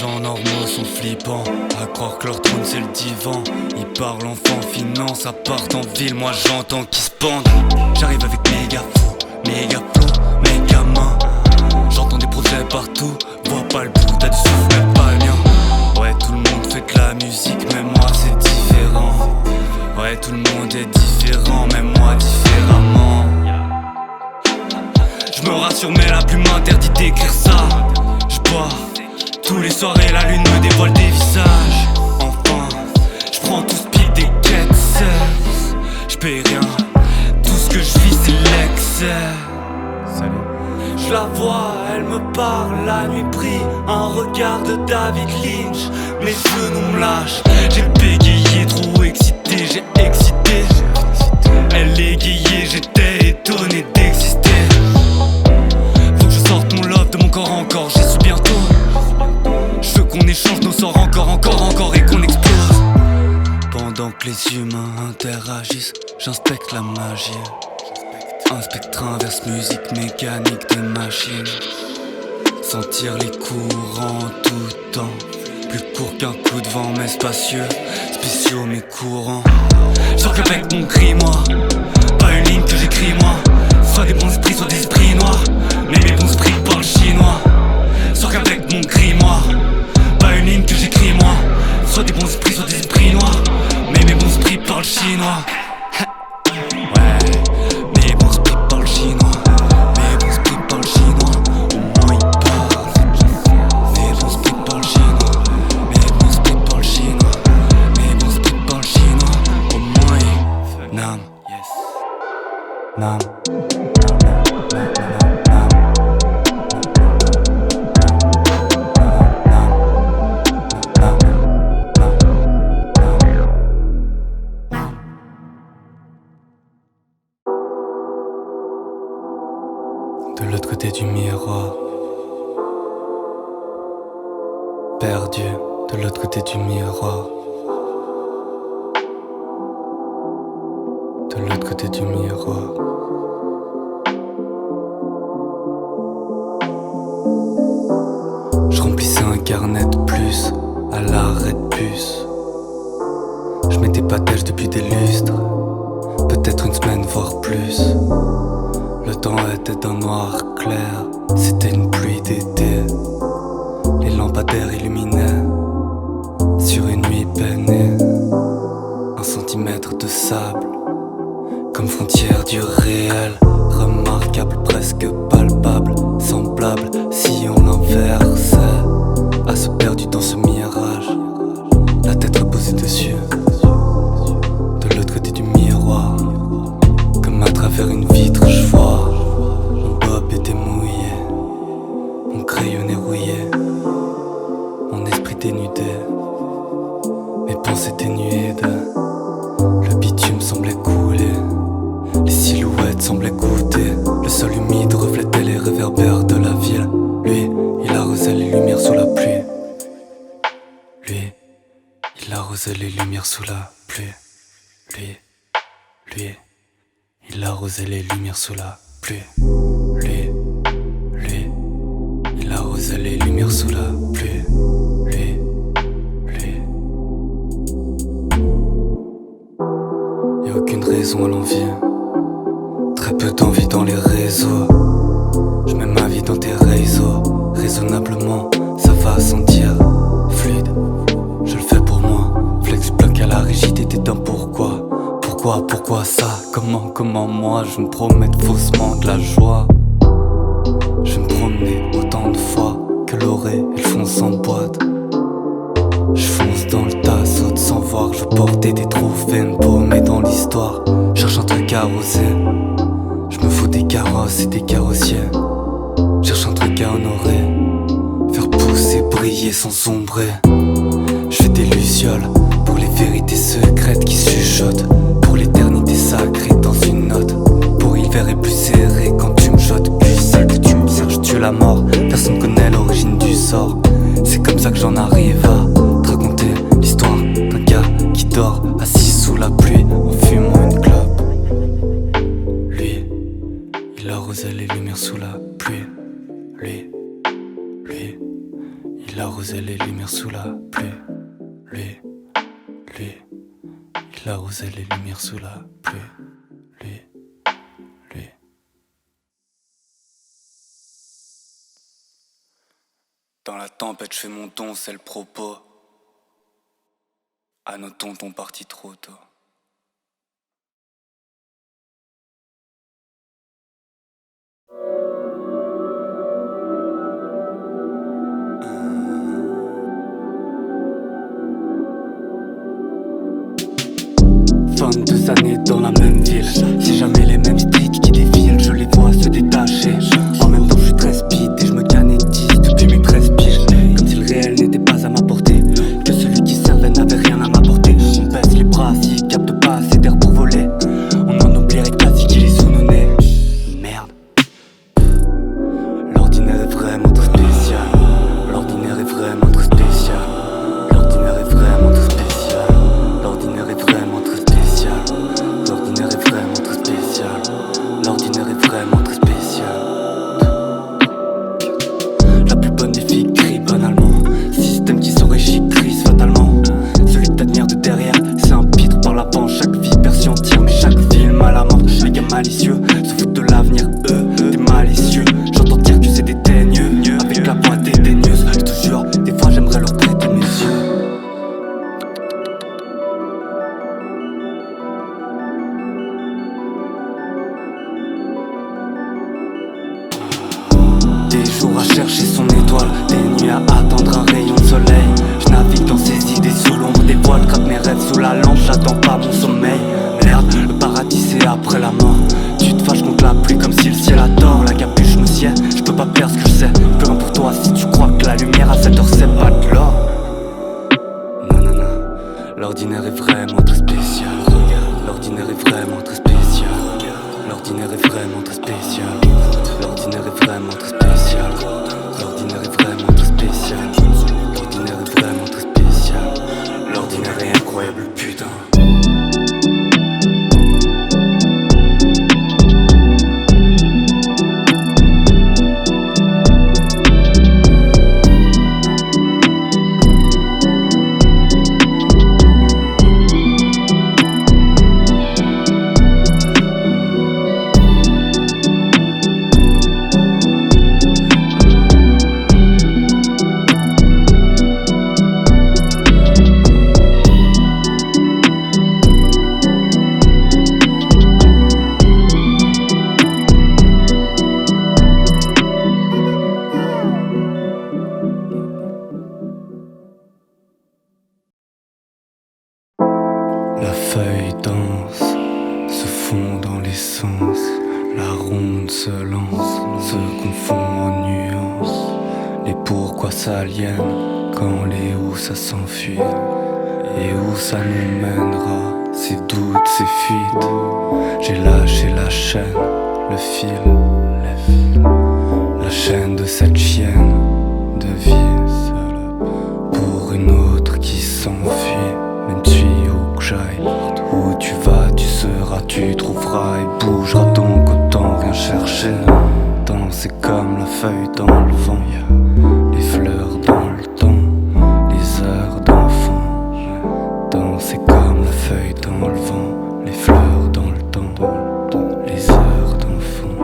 gens normaux sont flippants, à croire que leur trône c'est le divan. Ils parlent enfants, finance, à part en ville, moi j'entends qu'ils se pendent. J'arrive avec méga fou, méga flow, méga main. J'entends des procès partout, vois pas le bout, t'as du souffle mais pas le mien. Ouais, tout le monde fait de la musique, mais moi c'est différent. Ouais, tout le monde est différent, mais moi différemment. Je me rassure mais la plume m'interdit d'écrire ça. Je bois tous les soirs et la lune me dévoile des visages. Enfin, je prends tout ce pic des quêtes. Je paye rien, tout ce que je vis c'est l'excès. Je la vois, elle me parle, la nuit brille, un regard de David Lynch. Mes genoux me lâchent, j'ai bégayé, trop excité, j'ai excité. Elle égayait, j'étais étonné d'exister. Faut que je sorte mon love de mon corps encore, j'y suis bientôt. Je veux qu'on échange nos sorts encore et qu'on explose. Pendant que les humains interagissent, j'inspecte la magie. Un spectre inverse, musique mécanique de machine. Sentir les courants tout temps. Plus court qu'un coup de vent mais spacieux, spéciaux mais courants. Sors qu'avec mon grimoire, pas une ligne que j'écris moi. Soit des bons esprits, soit des esprits noirs, mais mes bons esprits parlent chinois. Sors qu'avec mon grimoire, pas une ligne que j'écris moi. Soit des bons esprits, soit des esprits noirs, mais mes bons esprits parlent chinois. Nam. De l'autre côté du miroir, perdu de l'autre côté du miroir. De l'autre côté du miroir. Je remplissais un carnet de plus à l'arrêt de bus. Je m'étais pas têche depuis des lustres, peut-être une semaine voire plus. Le temps était d'un noir clair, c'était une pluie d'été. Les lampadaires illuminaient sur une nuit peinée. Un centimètre de sable comme frontière du réel, remarquable, presque palpable, semblable si on l'inversait. À se perdu dans ce mirage, la tête reposée dessus. De l'autre côté du miroir, comme à travers une vitre, je vois mon bob était mouillé, mon crayon est rouillé, mon esprit dénudé, mes pensées dénuées de... Le bitume semblait couler, les silhouettes semblaient goûter. Le sol humide reflétait les réverbères de la ville. Lui, il arrosait les lumières sous la pluie. Lui, il arrosait les lumières sous la pluie. Lui, il arrosait les lumières sous la pluie. Lui, il arrosait les lumières sous la pluie. Lui. Y'a aucune raison à l'envie, très peu d'envie dans les réseaux. Je mets ma vie dans tes réseaux, raisonnablement, ça va sentir fluide. Je le fais pour moi, flex bloc à la rigidité d'un pourquoi. Pourquoi ça, comment moi je me promets faussement de la joie. Je me promenais autant de fois que l'orée et le fonce en boîte. Je fonce dans le tas, saute sans voir, je portais des trophées, me paumé dans l'histoire. Cherche un truc à arroser, je me fous des carrosses et des carrossiers. Cherche un truc à honorer, faire pousser, briller sans sombrer. Je fais des lucioles pour les vérités secrètes qui chuchotent, pour l'éternité sacrée dans une note, pour il verrait plus serré quand tu me jottes. Puis c'est que tu me cherches, tu la mort. Personne connaît l'origine du sort. C'est comme ça que j'en arrive à te raconter l'histoire d'un gars qui dort assis sous la pluie en fumant une clope. Lui, il arrosait les lumières sous la pluie. Lui, il arrosait les lumières lumières sous la pluie. Lui, il arrosait les lumières sous la pluie. Lui. Dans la tempête, je fais mon ton, c'est le propos. À nos tontons partis trop tôt. Deux années dans la même ville. C'est jamais les mêmes streets qui défilent. Je les vois se détacher. En même temps je suis très speed et je me canétise depuis mes 13 piges. Comme si le réel n'était pas à ma portée, que celui qui servait n'avait rien à m'apporter. On baisse les bras s'il capte pas assez d'air pour voler. On en oublierait quasi qu'il est sous nos nez. Merde. L'ordinaire est vraiment trop spécial. L'ordinaire est vraiment trop spécial. L'ordinaire est vraiment trop spécial. L'ordinaire est vraiment trop spécial. L'ordinaire est vraiment trop spécial. L'ordinaire est vraiment très spécial. La plus bonne des filles crie banalement. Système qui s'enrichit, crise fatalement. Celui que t'admires de derrière, c'est un pitre par l'avant. Chaque vipère s'y en tire, mais chaque film à la mort. Les gars malicieux se foutent de l'avenir, eux, des malicieux. J'entends dire que c'est des teigneux, avec la voix dédaigneuse. Je te jure, des fois j'aimerais leur prêter mes yeux. Des jours à chercher son étoile, des nuits à attendre un rayon de soleil. Je navigue dans ces idées sous l'ombre des voiles, gratte mes rêves sous la lampe, j'attends pas mon sommeil. Merde, le paradis c'est après la mort. Tu te fâches contre la pluie comme si le ciel a tort. La capuche me sied, je peux pas perdre ce que je sais. Plus rien pour toi si tu crois que la lumière à cette heure c'est pas de l'or. Nanana, l'ordinaire est vraiment très spécial. L'ordinaire est vraiment très spécial. L'ordinaire est vraiment très spécial. L'ordinaire est vraiment très spécial. L'ordinaire est vraiment très spécial. L'ordinaire est vraiment très spécial. L'ordinaire est incroyable, putain. La feuille danse, se fond dans les sens. La ronde se lance, se confond en nuances. Les pourquoi s'aliènent quand les où ça s'enfuit. Et où ça nous mènera, ces doutes, ces fuites. J'ai lâché la chaîne, le fil, la chaîne de cette chienne de vie. Pour une autre qui s'enfuit, même tu où que j'aille, où tu vas, tu seras, tu trouveras et bougeras donc autant rien chercher. Tant c'est comme la feuille dans le vent, les fleurs dans le temps, les heures d'enfant. Tant c'est comme la feuille dans le vent, les fleurs dans le temps, les heures d'enfant.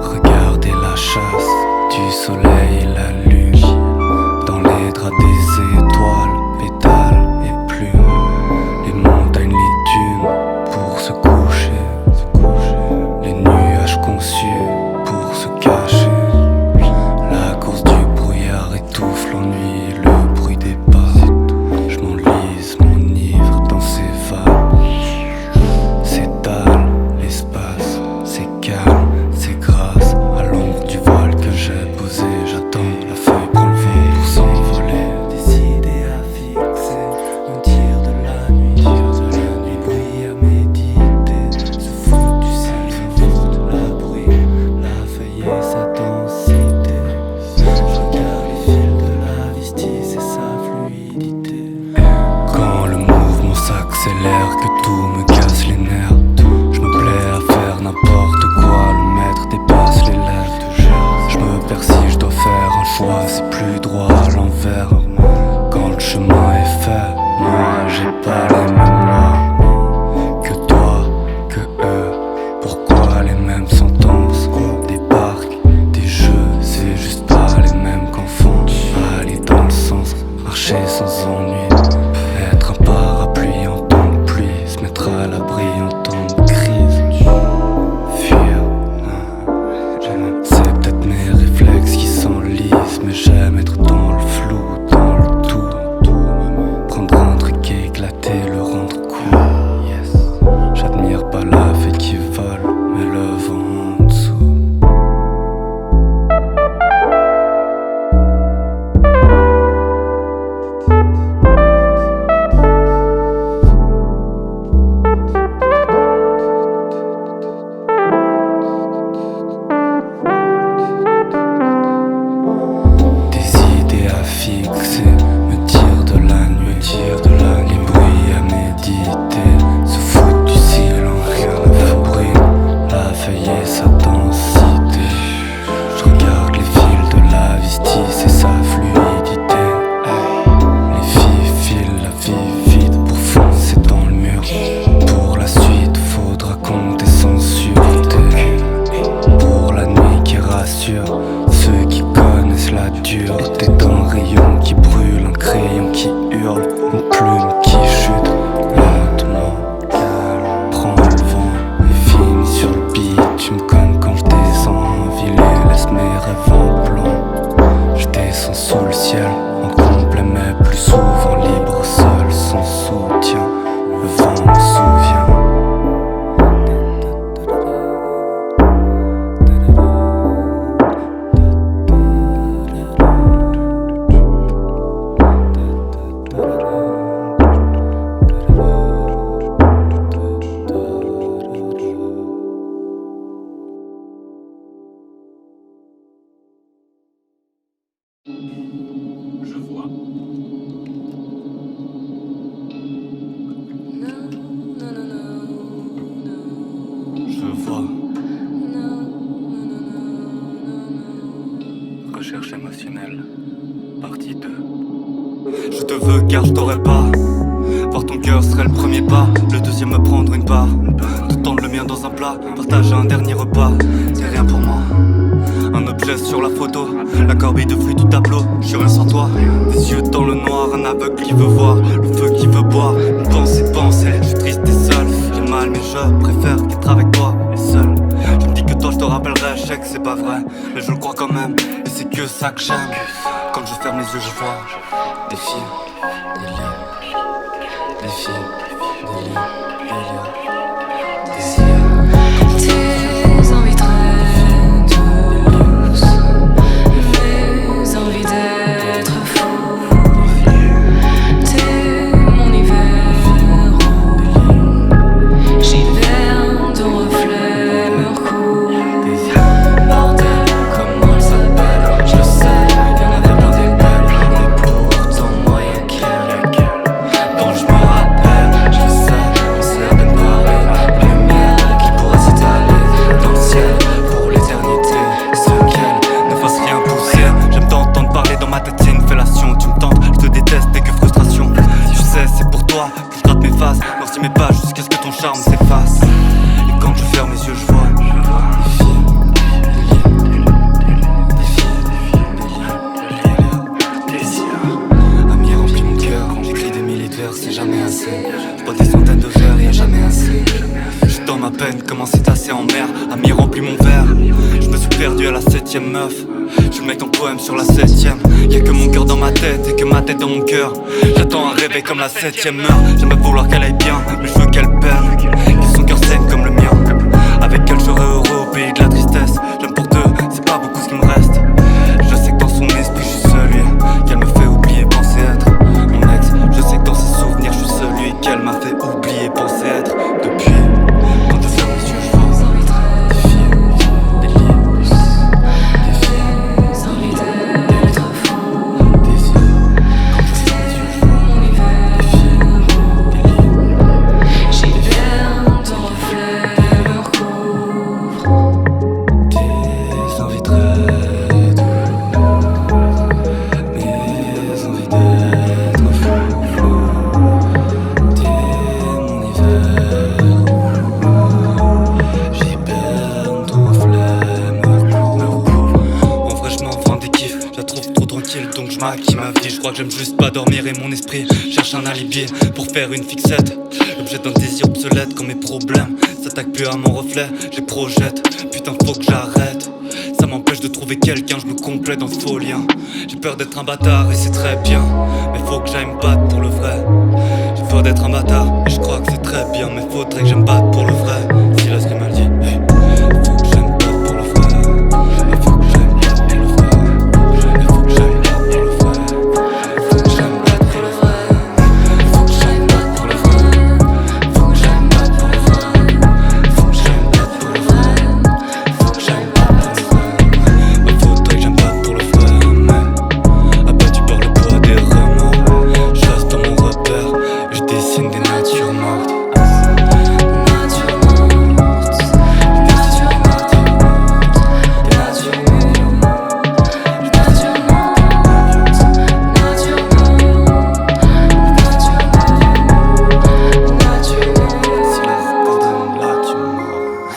Regardez la chasse du soleil et la lune dans les draps des étoiles, pétales et plumes. Les montagnes, les dunes pour se coucher, les nuages conçus pour se cacher. La course du brouillard étouffe l'ennui et le bruit des pas. Je m'enlise, m'enivre dans ces vagues. S'étale l'espace, c'est calme, c'est grâce à l'ombre du voile que j'ai posé. J'attends la feuille prend le vent pour s'envoler. Des idées à fixer, on tire de la nuit, les bruits à méditer, se foutent du ciel, se foutent la bruit, la feuille et sa densité. Je regarde les fils de la vie tisser sa fluidité. Quand le mouvement s'accélère, que tout me casse les nerfs, je me plais à faire n'importe quoi, le maître dépasse les lèvres. Je me perds si je dois faire un choix. émotionnel, partie 2. Je te veux car je t'aurais pas. Voir ton cœur serait le premier pas. Le deuxième me prendre une part. Te tendre le mien dans un plat. Partager un dernier repas. C'est rien pour moi. Un objet sur la photo. La corbeille de fruits du tableau. Je suis rien sans toi. Des yeux dans le noir. Un aveugle qui veut voir. Le feu qui veut boire. Une pensée de penser. Je suis triste et seul. J'ai mal mais je préfère qu'être avec toi et seul. Je me dis que toi je te rappellerai. Je sais que c'est pas vrai mais je le crois quand même. Et c'est que ça que j'aime. Quand je ferme les yeux je vois des filles, des liens, des filles, des liens, des liens, des yeux. Tes envies très douces, mes envies d'être fou. T'es mon hiver rouge, j'hiberne, ton reflet me recouvre. Bordel, comment elle s'appelle, je le sais, y'en avait plein des belles, mais pourtant moi y'a qu'elle dont je me rappelle, je le sais, on s'est à peine parlé. Lumière qui pourrait s'étaler dans le ciel pour l'éternité, sans qu'elle Ne fasse rien pousser. J'aime t'entendre parler dans ma tête, c'est une fellation. Tu me tentes, je te déteste et que frustration. Je sais, c'est pour toi que je gratte mes faces. Noircis mes pages jusqu'à ce que ton charme s'efface. Et quand je ferme mes yeux, je vois des filles, des liens, des filles, des liens, des yeux. Ami remplit mon cœur, j'écris des milliers de vers, c'est jamais assez. Je bois des centaines de verres, y'a jamais assez. Je suis dans ma peine, comment c'est assez en mer. Ami remplit mon verre. Je me suis perdu à la 7ème meuf. Je suis le mec en poème sur la 7ème. Y'a que mon cœur dans ma tête et que ma tête dans mon cœur. J'attends un réveil comme la 7ème heure. J'aimerais vouloir qu'elle aille bien, mais je veux qu'elle perde. Que son cœur saigne comme le mien. Avec elle j'aurais heureux au pays de la tristesse. J'aime pour deux, c'est pas beaucoup ce qui me reste. Je sais que dans son esprit je suis celui qu'elle me fait oublier, penser être mon ex. Je sais que dans ses souvenirs je suis celui qu'elle m'a fait oublier, penser être. Depuis, quand je ferme les yeux je vois des filles, des liens, des filles, envies d'être fou. des yeux. Quand je ferme les yeux je vois des filles, des liens, J'hiberne, ton reflet me recouvre. des envies très douces, mes envies d'être fou. T'es mon hiver rouge, j'hiberne, ton reflet me recouvre. En vrai je m'en vends des kiffs, je la trouve trop tranquille donc je maquille ma vie. Je crois que j'aime juste pas dormir et mon esprit cherche un alibi pour faire une fixette. L'objet d'un désir obsolète quand mes problèmes s'attaquent plus à mon reflet, je les projette. Putain faut que j'arrête, ça m'empêche de trouver quelqu'un, je me complète dans ce faux lien. J'ai peur d'être un bâtard et c'est très bien, mais faut que j'aille me battre pour le vrai. J'ai peur d'être un bâtard et je crois que c'est très bien, mais faudrait que j'aime battre pour le vrai. Si la scream elle dit hey, faut que j'aime battre pour le vrai. Il faut que j'aime battre pour le vrai. Il faut que j'aime battre pour le vrai. Il faut que j'aime battre pour le vrai. Faut que j'aille me battre pour le vrai. Faut que j'aille me battre pour le vrai. Faut que j'aime battre pour le vrai. Faut que j'aille me battre pour le vrai. Mais faudrait que j'aime battre pour le vrai. Mais abattu par le poids des remords, je reste dans mon repère et je dessine des natures mortes. Nature morte, nature morte, nature morte, nature morte, nature morte, nature morte. Si la pardonne, là tu mords.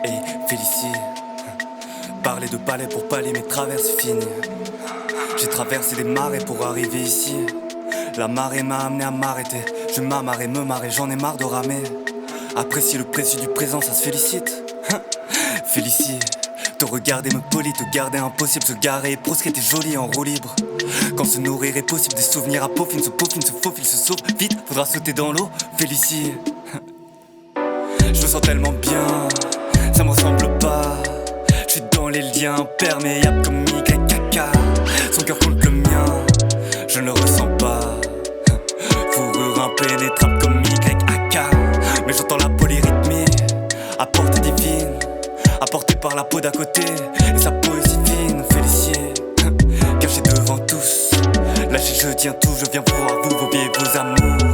Hey, Félicie, parler de palais pour palais, mes traverses finies. J'ai traversé des marées pour arriver ici. La marée m'a amené à m'arrêter. Je m'amarrais, me marrer, j'en ai marre de ramer. Apprécier le précieux du présent, ça se félicite. Félicie, te regarder me polie, te garder impossible, se garer et proscrire, t'es jolie en roue libre. Quand se nourrir est possible, des souvenirs à peaufine, se faufile, se sauve. Vite, faudra sauter dans l'eau, Félicie. Je me sens tellement bien, ça me ressemble pas. Je suis dans les liens, perméable comme YKK. Son cœur contre le mien, je ne le ressens pas. Fourrure impénétrable comme j'entends la polyrythmie, à portée divine, apportée par la peau d'à côté. Et sa poésie fine, félicier, caché devant tous. Lâchez, je tiens tout, je viens voir vous, vos biais, vos amours.